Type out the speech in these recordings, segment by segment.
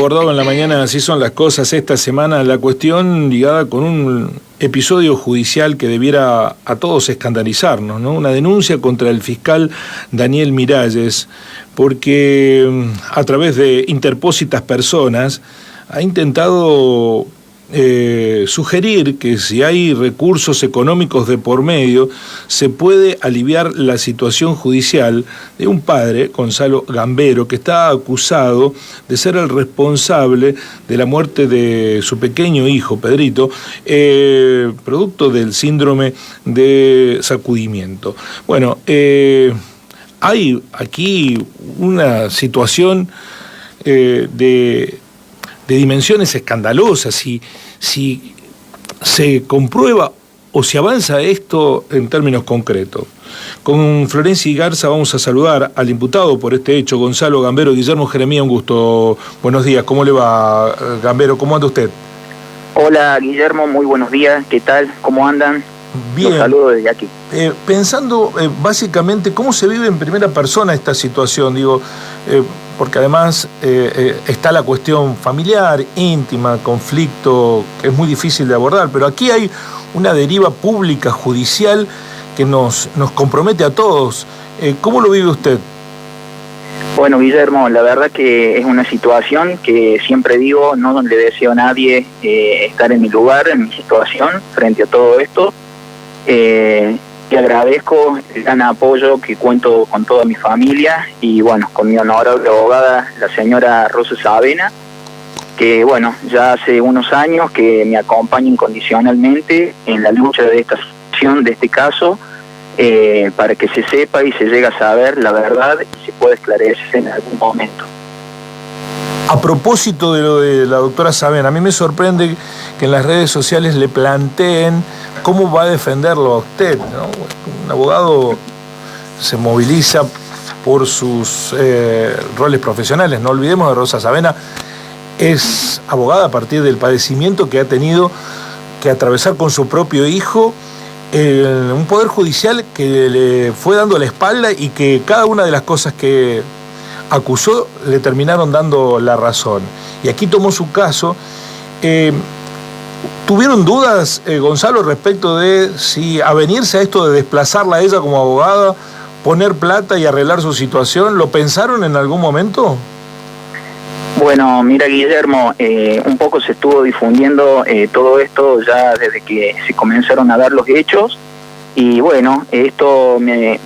abordado en la mañana Así son las cosas esta semana la cuestión ligada con un episodio judicial que debiera a todos escandalizarnos, ¿no? Una denuncia contra el fiscal Daniel Miralles, porque a través de interpósitas personas ha intentado sugerir que si hay recursos económicos de por medio se puede aliviar la situación judicial de un padre, Gonzalo Gambero, que está acusado de ser el responsable de la muerte de su pequeño hijo, Pedrito, producto del síndrome de sacudimiento. Bueno, hay aquí una situación de dimensiones escandalosas. Si se comprueba o si avanza esto en términos concretos. Con Florencia y Garza vamos a saludar al imputado por este hecho, Gonzalo Gambero. Guillermo Jeremía, un gusto. Buenos días, ¿cómo le va, Gambero? ¿Cómo anda usted? Hola, Guillermo, muy buenos días. ¿Qué tal? ¿Cómo andan? Bien. Los saludo desde aquí. Pensando básicamente cómo se vive en primera persona esta situación, digo, porque además está la cuestión familiar, íntima, conflicto, que es muy difícil de abordar, pero aquí hay una deriva pública, judicial, que nos compromete a todos. ¿Cómo lo vive usted? Bueno, Guillermo, la verdad que es una situación que siempre digo, no le deseo a nadie estar en mi lugar, en mi situación, frente a todo esto. Te agradezco el gran apoyo que cuento con toda mi familia y bueno, con mi honorable abogada, la señora Rosa Savena, que bueno, ya hace unos años que me acompaña incondicionalmente en la lucha de esta situación, de este caso, para que se sepa y se llegue a saber la verdad y se pueda esclarecer en algún momento. A propósito de lo de la doctora Savena, a mí me sorprende que en las redes sociales le planteen cómo va a defenderlo a usted, ¿no? Un abogado se moviliza por sus roles profesionales. No olvidemos que Rosa Savena es abogada a partir del padecimiento que ha tenido que atravesar con su propio hijo, un poder judicial que le fue dando la espalda y que cada una de las cosas que acusó le terminaron dando la razón. Y aquí tomó su caso. ¿Tuvieron dudas, Gonzalo, respecto de si avenirse a esto de desplazarla a ella como abogada, poner plata y arreglar su situación? ¿Lo pensaron en algún momento? Bueno, mira, Guillermo, un poco se estuvo difundiendo todo esto ya desde que se comenzaron a dar los hechos. Y bueno, esto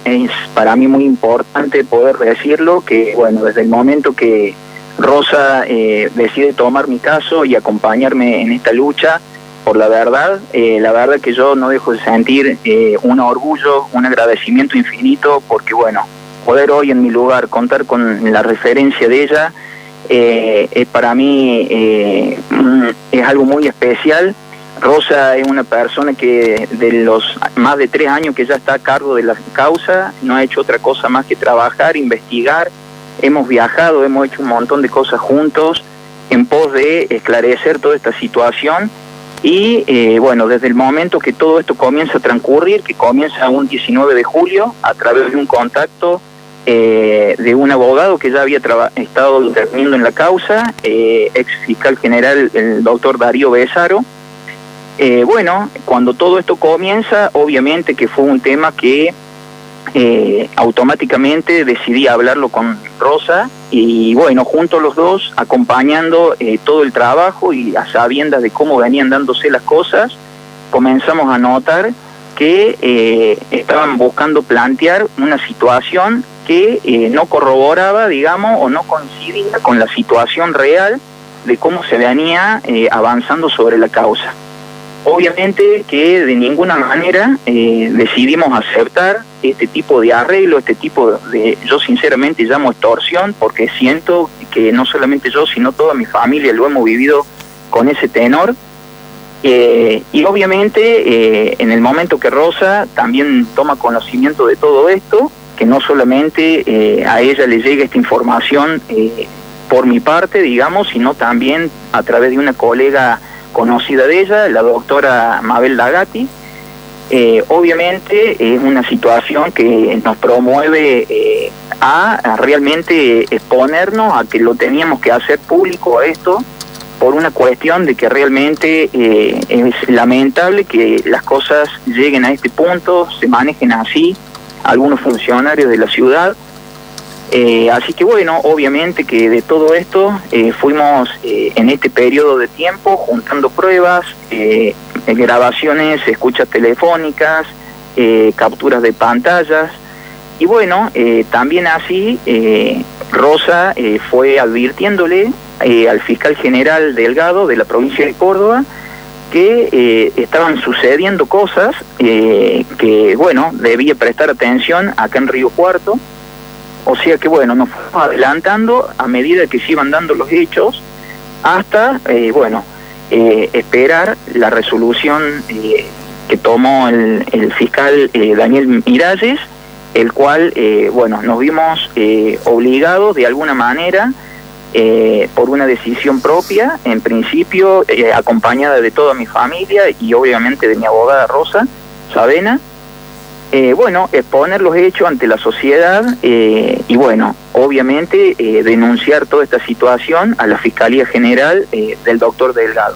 es para mí muy importante poder decirlo, que bueno, desde el momento que Rosa decide tomar mi caso y acompañarme en esta lucha por la verdad que yo no dejo de sentir un orgullo, un agradecimiento infinito, porque bueno, poder hoy en mi lugar contar con la referencia de ella, para mí es algo muy especial. Rosa es una persona que de los más de 3 años que ya está a cargo de la causa, no ha hecho otra cosa más que trabajar, investigar. Hemos viajado, hemos hecho un montón de cosas juntos en pos de esclarecer toda esta situación. Y bueno, desde el momento que todo esto comienza a transcurrir, que comienza un 19 de julio, a través de un contacto de un abogado que ya había estado interviniendo en la causa, ex fiscal general, el doctor Darío Besaro. Bueno, cuando todo esto comienza, obviamente que fue un tema que automáticamente decidí hablarlo con Rosa y bueno, juntos los dos, acompañando todo el trabajo y a sabiendas de cómo venían dándose las cosas, comenzamos a notar que estaban buscando plantear una situación que no corroboraba, digamos, o no coincidía con la situación real de cómo se venía avanzando sobre la causa. Obviamente que de ninguna manera decidimos aceptar este tipo de arreglo, este tipo de, yo sinceramente llamo extorsión, porque siento que no solamente yo, sino toda mi familia lo hemos vivido con ese tenor. Y obviamente en el momento que Rosa también toma conocimiento de todo esto, que no solamente a ella le llega esta información por mi parte, digamos, sino también a través de una colega conocida de ella, la doctora Mabel Dagati. Obviamente es una situación que nos promueve a realmente exponernos a que lo teníamos que hacer público esto, por una cuestión de que realmente es lamentable que las cosas lleguen a este punto, se manejen así algunos funcionarios de la ciudad. Así que bueno, obviamente que de todo esto fuimos en este periodo de tiempo juntando pruebas, grabaciones, escuchas telefónicas, capturas de pantallas, y bueno, también así Rosa fue advirtiéndole al fiscal general Delgado de la provincia de Córdoba que estaban sucediendo cosas que bueno, debía prestar atención acá en Río Cuarto. O sea que bueno, nos fuimos adelantando a medida que se iban dando los hechos hasta esperar la resolución que tomó el fiscal Daniel Miralles, el cual nos vimos obligados de alguna manera por una decisión propia, en principio acompañada de toda mi familia y obviamente de mi abogada Rosa Savena, exponer los hechos ante la sociedad y bueno, obviamente denunciar toda esta situación a la Fiscalía General del doctor Delgado.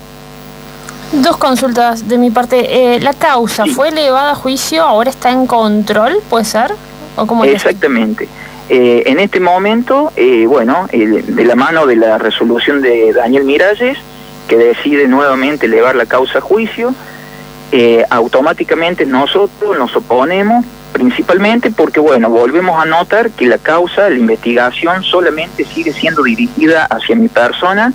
Dos consultas de mi parte. ¿La causa fue elevada a juicio? ¿Ahora está en control? ¿Puede ser? ¿O cómo es? Exactamente. En este momento, de la mano de la resolución de Daniel Miralles, que decide nuevamente elevar la causa a juicio, automáticamente nosotros nos oponemos, principalmente porque, volvemos a notar que la causa, la investigación solamente sigue siendo dirigida hacia mi persona,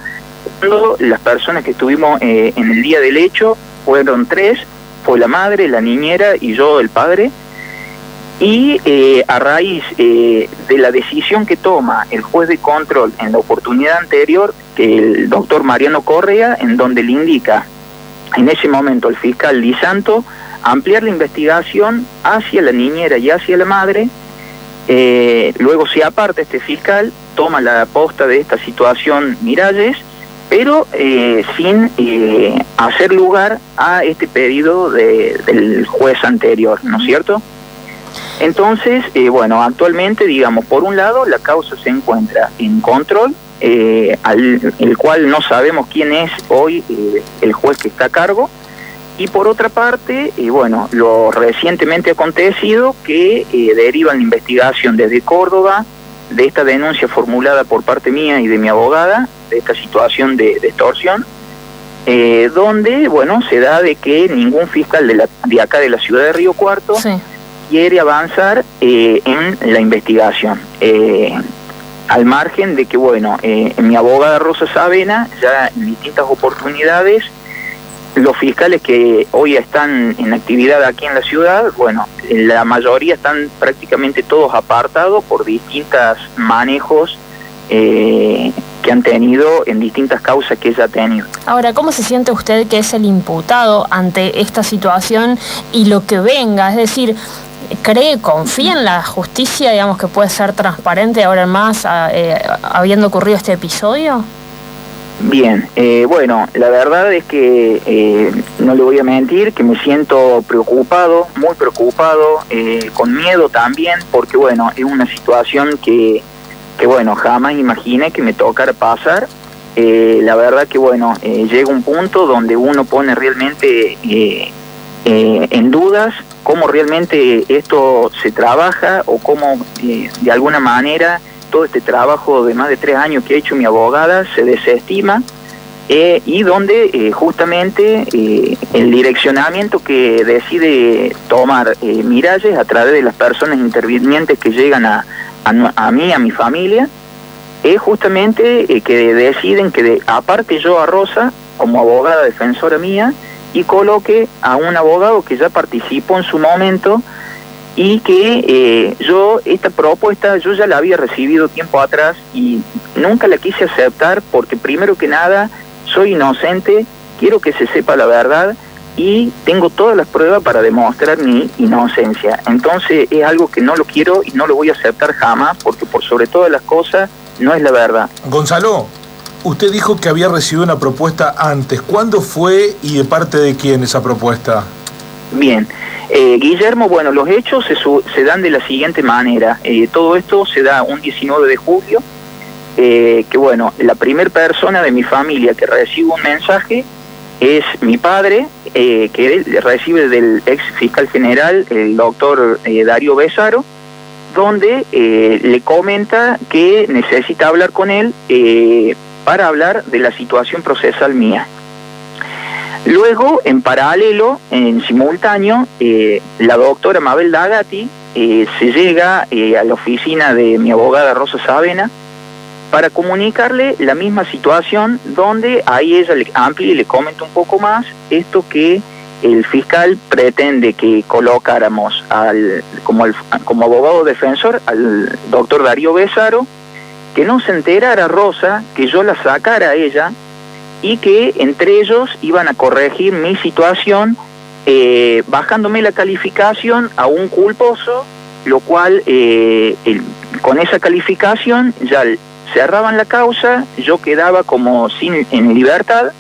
cuando las personas que estuvimos en el día del hecho fueron 3, fue la madre, la niñera y yo, el padre. Y a raíz de la decisión que toma el juez de control en la oportunidad anterior, que el doctor Mariano Correa, en donde le indica en ese momento al fiscal Di Santo ampliar la investigación hacia la niñera y hacia la madre, luego se aparta este fiscal, toma la posta de esta situación Miralles, pero sin hacer lugar a este pedido del juez anterior, ¿no es cierto? Entonces, actualmente, por un lado, la causa se encuentra en control, el cual no sabemos quién es hoy el juez que está a cargo, y por otra parte, lo recientemente acontecido que deriva la investigación desde Córdoba de esta denuncia formulada por parte mía y de mi abogada, de esta situación de extorsión, donde, se da de que ningún fiscal de acá de la ciudad de Río Cuarto quiere avanzar en la investigación. Al margen de que, mi abogada Rosa Savena, ya en distintas oportunidades, los fiscales que hoy están en actividad aquí en la ciudad, la mayoría están prácticamente todos apartados por distintos manejos que han tenido en distintas causas que ella ha tenido. Ahora, ¿cómo se siente usted que es el imputado ante esta situación y lo que venga? Es decir, confía en la justicia, digamos, que puede ser transparente ahora más, habiendo ocurrido este episodio? Bien, la verdad es que no le voy a mentir, que me siento preocupado, muy preocupado, con miedo también, porque es una situación que jamás imaginé que me tocara pasar. La verdad que llega un punto donde uno pone realmente en dudas cómo realmente esto se trabaja o cómo de alguna manera todo este trabajo de más de 3 años que ha hecho mi abogada se desestima, y donde justamente el direccionamiento que decide tomar Miralles a través de las personas intervinientes que llegan a mí, a mi familia, es justamente que deciden que aparte yo a Rosa como abogada defensora mía y coloque a un abogado que ya participó en su momento y que esta propuesta yo ya la había recibido tiempo atrás y nunca la quise aceptar porque primero que nada soy inocente, quiero que se sepa la verdad y tengo todas las pruebas para demostrar mi inocencia. Entonces es algo que no lo quiero y no lo voy a aceptar jamás porque por sobre todas las cosas no es la verdad. Gonzalo, usted dijo que había recibido una propuesta antes. ¿Cuándo fue y de parte de quién esa propuesta? Bien. Guillermo, bueno, los hechos se dan de la siguiente manera. Todo esto se da un 19 de julio, que bueno, la primera persona de mi familia que recibe un mensaje es mi padre, que recibe del ex fiscal general, el doctor Darío Besaro, donde le comenta que necesita hablar con él para hablar de la situación procesal mía. Luego, en paralelo, en simultáneo, la doctora Mabel Dagati se llega a la oficina de mi abogada Rosa Savena para comunicarle la misma situación, donde ahí ella le amplia y le comenta un poco más esto que el fiscal pretende que colocáramos como abogado defensor al doctor Darío Besaro, que no se enterara Rosa, que yo la sacara a ella, y que entre ellos iban a corregir mi situación, bajándome la calificación a un culposo, lo cual con esa calificación ya cerraban la causa, yo quedaba como en libertad.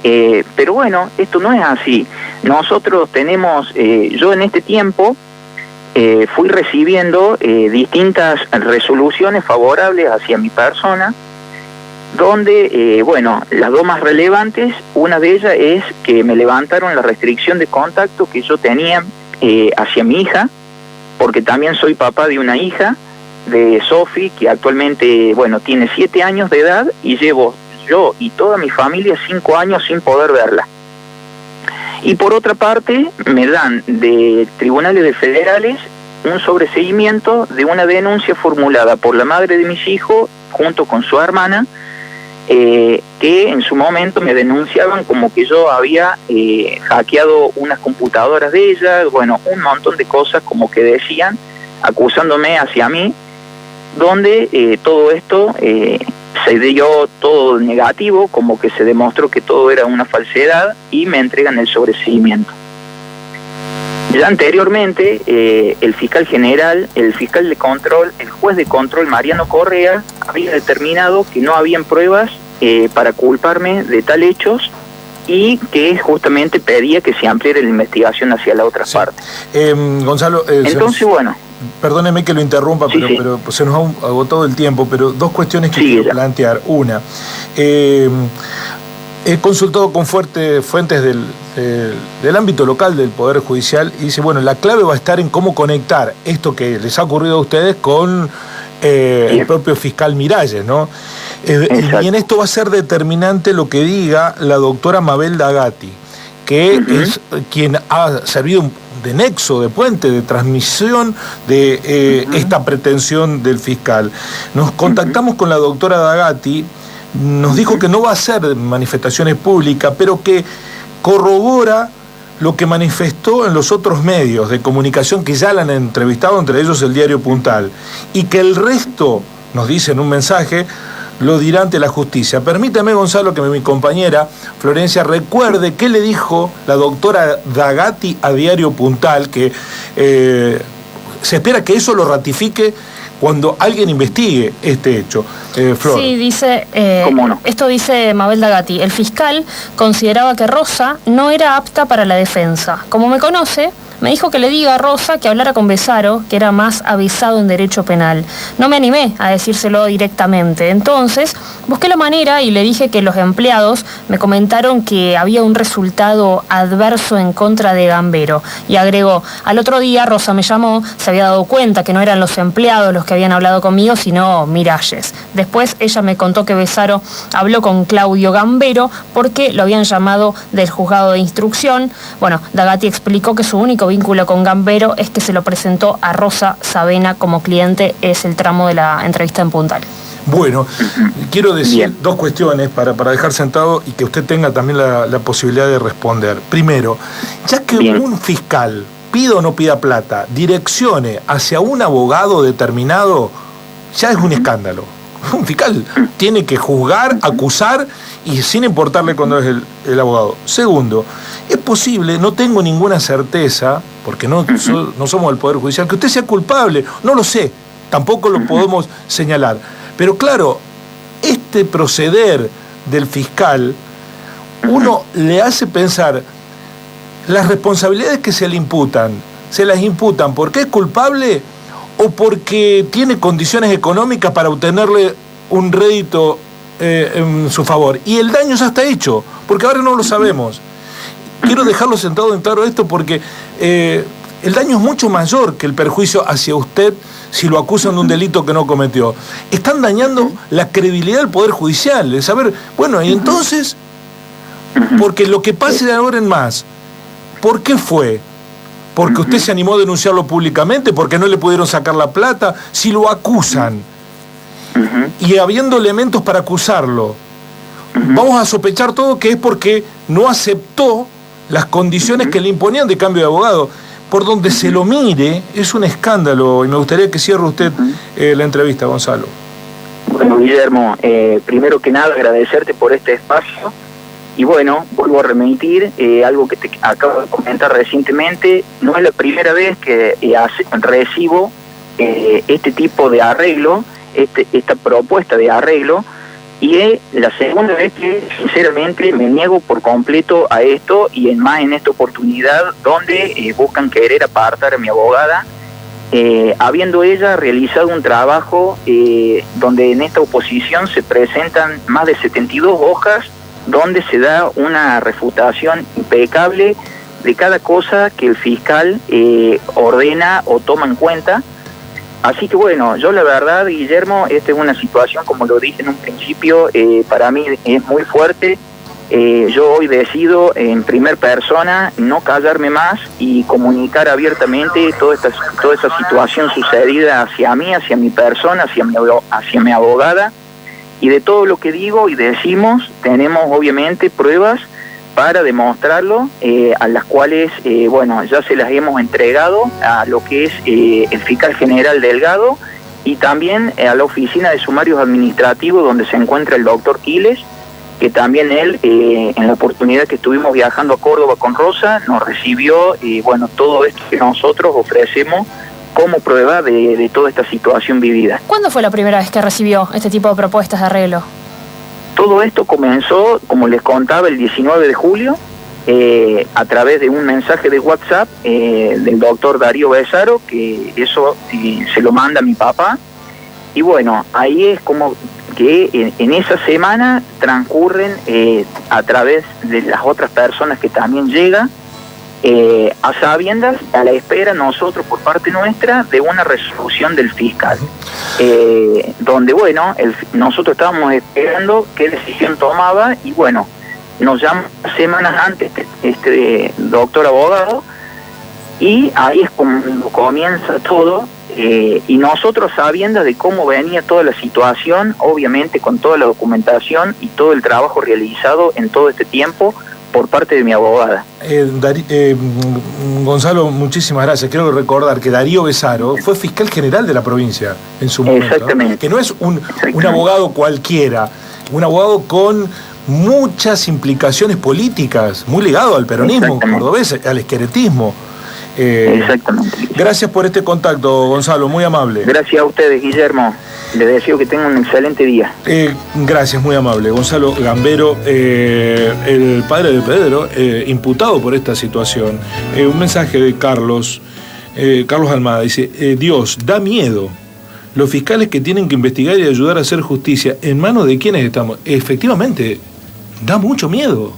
Pero bueno, esto no es así. Nosotros tenemos, yo en este tiempo fui recibiendo distintas resoluciones favorables hacia mi persona, donde, bueno, las dos más relevantes, una de ellas es que me levantaron la restricción de contacto que yo tenía hacia mi hija, porque también soy papá de una hija, de Sofi, que actualmente, bueno, tiene 7 años de edad, y llevo yo y toda mi familia 5 años sin poder verla. Y por otra parte, me dan de tribunales federales un sobreseguimiento de una denuncia formulada por la madre de mis hijos junto con su hermana, que en su momento me denunciaban como que yo había hackeado unas computadoras de ella, bueno, un montón de cosas como que decían, acusándome hacia mí, donde todo esto se dio todo negativo, como que se demostró que todo era una falsedad y me entregan el sobreseguimiento. Ya anteriormente, el fiscal general, el fiscal de control, el juez de control Mariano Correa, había determinado que no habían pruebas para culparme de tal hechos y que justamente pedía que se ampliara la investigación hacia la otra parte. Gonzalo, entonces, bueno... Perdóneme que lo interrumpa, sí, pero se nos ha agotado el tiempo, pero dos cuestiones que quiero plantear. Una, he consultado con fuentes del ámbito local del Poder Judicial y dice, bueno, la clave va a estar en cómo conectar esto que les ha ocurrido a ustedes con el propio fiscal Miralles, ¿no? Y en esto va a ser determinante lo que diga la doctora Mabel Dagati, que es quien ha servido de nexo, de puente, de transmisión de esta pretensión del fiscal. Nos contactamos con la doctora Dagati, nos dijo que no va a hacer manifestaciones públicas, pero que corrobora lo que manifestó en los otros medios de comunicación que ya la han entrevistado, entre ellos el diario Puntal, y que el resto, nos dice en un mensaje, lo dirá ante la justicia. Permítame, Gonzalo, que mi compañera Florencia recuerde qué le dijo la doctora Dagati a Diario Puntal, que se espera que eso lo ratifique cuando alguien investigue este hecho. Flor. Sí, dice, ¿Cómo no? esto dice Mabel Dagati, el fiscal consideraba que Rosa no era apta para la defensa. Como me conoce, me dijo que le diga a Rosa que hablara con Besaro, que era más avisado en derecho penal. No me animé a decírselo directamente. Entonces, busqué la manera y le dije que los empleados me comentaron que había un resultado adverso en contra de Gambero. Y agregó, al otro día Rosa me llamó, se había dado cuenta que no eran los empleados los que habían hablado conmigo, sino Miralles. Después ella me contó que Besaro habló con Claudio Gambero porque lo habían llamado del juzgado de instrucción. Bueno, Dagati explicó que su único vínculo con Gambero es que se lo presentó a Rosa Savena como cliente, es el tramo de la entrevista en Puntal. Bueno, quiero decir dos cuestiones para dejar sentado y que usted tenga también la posibilidad de responder. Primero, ya que un fiscal, pida o no pida plata, direccione hacia un abogado determinado, ya es un escándalo. Un fiscal tiene que juzgar, acusar y sin importarle cuándo es el abogado. Segundo, es posible, no tengo ninguna certeza, porque no somos el Poder Judicial, que usted sea culpable, no lo sé, tampoco lo podemos señalar. Pero claro, este proceder del fiscal, uno le hace pensar, las responsabilidades que se le imputan, ¿se las imputan porque es culpable o porque tiene condiciones económicas para obtenerle un rédito en su favor? Y el daño ya está hecho, porque ahora no lo sabemos. Quiero dejarlo sentado en claro esto porque el daño es mucho mayor que el perjuicio hacia usted si lo acusan de un delito que no cometió. Están dañando la credibilidad del Poder Judicial, de saber, bueno, y entonces, porque lo que pase de ahora en más, ¿por qué fue? ¿Porque usted se animó a denunciarlo públicamente? ¿Porque no le pudieron sacar la plata? Si lo acusan, y habiendo elementos para acusarlo, vamos a sospechar todo que es porque no aceptó las condiciones que le imponían de cambio de abogado. Por donde se lo mire, es un escándalo, y me gustaría que cierre usted la entrevista, Gonzalo. Bueno, Guillermo, primero que nada agradecerte por este espacio, y bueno, vuelvo a remitir algo que te acabo de comentar recientemente. No es la primera vez que recibo este tipo de arreglo, esta propuesta de arreglo, y es la segunda vez que sinceramente me niego por completo a esto, y más en esta oportunidad donde buscan querer apartar a mi abogada, habiendo ella realizado un trabajo donde en esta oposición se presentan más de 72 hojas donde se da una refutación impecable de cada cosa que el fiscal ordena o toma en cuenta. Así que bueno, yo la verdad, Guillermo, esta es una situación, como lo dije en un principio, para mí es muy fuerte. Yo hoy decido en primera persona no callarme más y comunicar abiertamente toda esa situación sucedida hacia mí, hacia mi persona, hacia mi abogada. Y de todo lo que digo y decimos, tenemos obviamente pruebas para demostrarlo, a las cuales, bueno, ya se las hemos entregado a lo que es el fiscal general Delgado, y también a la oficina de sumarios administrativos donde se encuentra el doctor Quiles, que también él, en la oportunidad que estuvimos viajando a Córdoba con Rosa, nos recibió, bueno, todo esto que nosotros ofrecemos como prueba de toda esta situación vivida. ¿Cuándo fue la primera vez que recibió este tipo de propuestas de arreglo? Todo esto comenzó, como les contaba, el 19 de julio, a través de un mensaje de WhatsApp del doctor Darío Besaro, que eso se lo manda a mi papá. Y bueno, ahí es como que en esa semana transcurren a través de las otras personas que también llegan, a sabiendas, a la espera nosotros por parte nuestra de una resolución del fiscal, donde bueno, nosotros estábamos esperando qué decisión tomaba, y bueno, nos llama semanas antes este doctor abogado, y ahí es cuando comienza todo, y nosotros sabiendo de cómo venía toda la situación, obviamente con toda la documentación y todo el trabajo realizado en todo este tiempo por parte de mi abogada. Gonzalo, muchísimas gracias. Quiero recordar que Darío Besaro fue fiscal general de la provincia en su momento. Exactamente. Que no es un abogado cualquiera, un abogado con muchas implicaciones políticas, muy ligado al peronismo cordobés, al esqueretismo. Exactamente. Gracias por este contacto, Gonzalo, muy amable. Gracias a ustedes, Guillermo. Les deseo que tengan un excelente día. Gracias, muy amable. Gonzalo Gambero, el padre de Pedro, imputado por esta situación. Un mensaje de Carlos Almada, dice, Dios, da miedo. Los fiscales que tienen que investigar y ayudar a hacer justicia, ¿en manos de quiénes estamos? Efectivamente, da mucho miedo.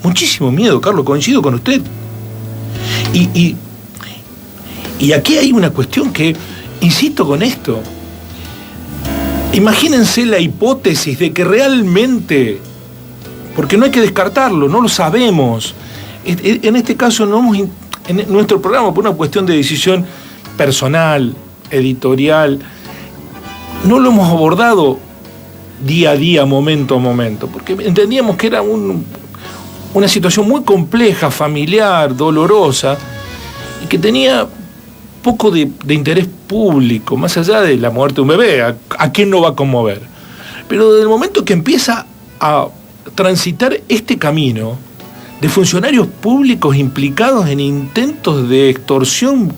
Muchísimo miedo, Carlos, coincido con usted. Y aquí hay una cuestión que, insisto con esto, imagínense la hipótesis de que realmente, porque no hay que descartarlo, no lo sabemos, en este caso en nuestro programa, por una cuestión de decisión personal, editorial, no lo hemos abordado día a día, momento a momento, porque entendíamos que era una situación muy compleja, familiar, dolorosa, y que tenía poco de interés público, más allá de la muerte de un bebé, ¿a quién no va a conmover? Pero desde el momento que empieza a transitar este camino de funcionarios públicos implicados en intentos de extorsión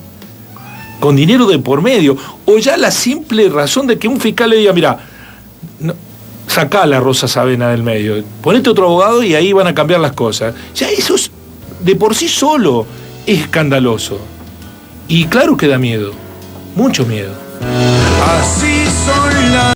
con dinero de por medio, o ya la simple razón de que un fiscal le diga, mira, no, sacá a la Rosa Savena del medio, ponete otro abogado y ahí van a cambiar las cosas. Ya eso es de por sí solo es escandaloso. Y claro que da miedo, mucho miedo.